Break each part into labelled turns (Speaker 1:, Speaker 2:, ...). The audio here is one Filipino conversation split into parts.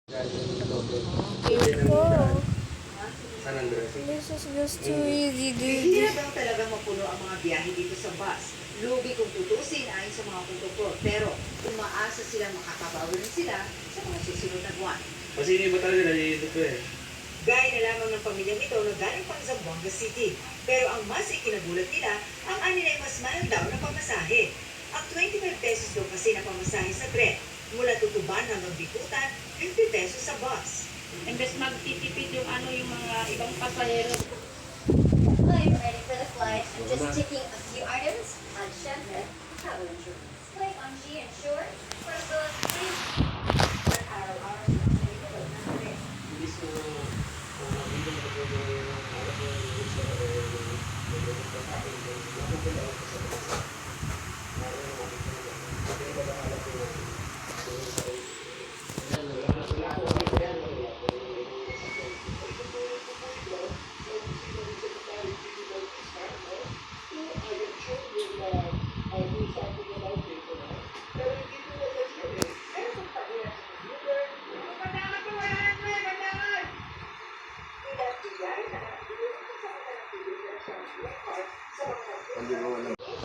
Speaker 1: Beautiful. This is just too easy,
Speaker 2: Hindi
Speaker 1: dude.
Speaker 2: na daw talaga mapuno ang mga biyahe dito sa bus. Lugi kung tutusin ayon sa mga konduktor. Pero umaasa sila makakabawi rin sila sa mga susunod na buwan.
Speaker 3: Kasi hindi ba talaga nalilito ko eh.
Speaker 2: Gaya na lamang ng pamilyang ito na galing pang Zamboanga City. Pero ang mas ikinagulat nila, ang anila ay mas mahal daw na pamasahe. Ang 25 pesos daw kasi na pamasahe sa tren, mula Tutuban hanggang Bikutan, 50 pesos sa bus.
Speaker 4: Imbes magtitipid yung yung mga ibang pasahero.
Speaker 5: I'm ready for the flight. I'm just taking a few items on Shenhe Travel Insurance. Click on G Insure. Press the please. For our
Speaker 3: Hindi ko hindi ko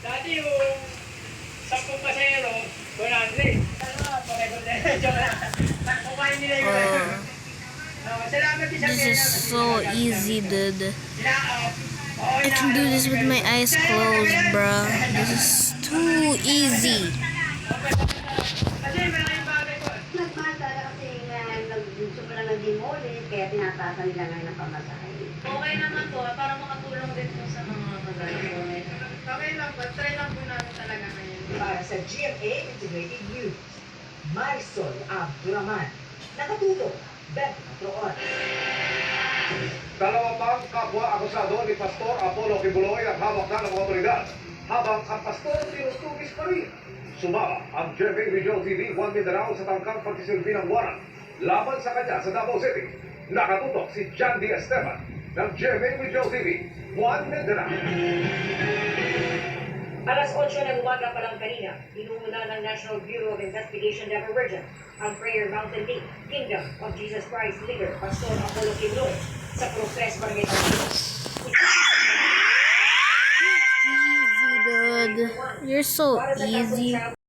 Speaker 4: Dati yung 10 pasahero, 100. Joke lang. Kumain nila yun. Salamat din sa
Speaker 1: This is so easy, dude. I
Speaker 4: I
Speaker 1: can do this with my eyes closed, bruh. This is too easy.
Speaker 4: Kasi malaking bagay ko.
Speaker 5: Nagmahal talaga kasi sobrang nag-demolish, kaya tinatasan nila ngayon ang pamasahe.
Speaker 4: Okay naman to, para makatulong din po sa mga magagawa. Okay lang po, try lang po namin talaga ngayon.
Speaker 2: Para sa GMA Integrated News, Marisol Abduraman, nakatutok 24 oras.
Speaker 6: Dalawa pang kapwa akusado ni Pastor Apollo Kibuloy ang hawak na ng mga otoridad, habang ang pastor tinutugis pa rin. Sumama ang GMA Regional TV 1 Mindanao sa tangkang pagsisilbi ng warrant laban sa kanya sa Davao City. Nakatutok si John D. Esteban ng GMA Regional TV 1 Mindanao.
Speaker 2: Alas 8 ng umaga pa lang kanina, inumuna ng National Bureau of Investigation Divergent ang Prayer Mountain League, Kingdom of Jesus Christ leader, Pastor Apollo Kibuloy, sa Progress Barangay Pagino.
Speaker 1: Easy, dude. You're so easy.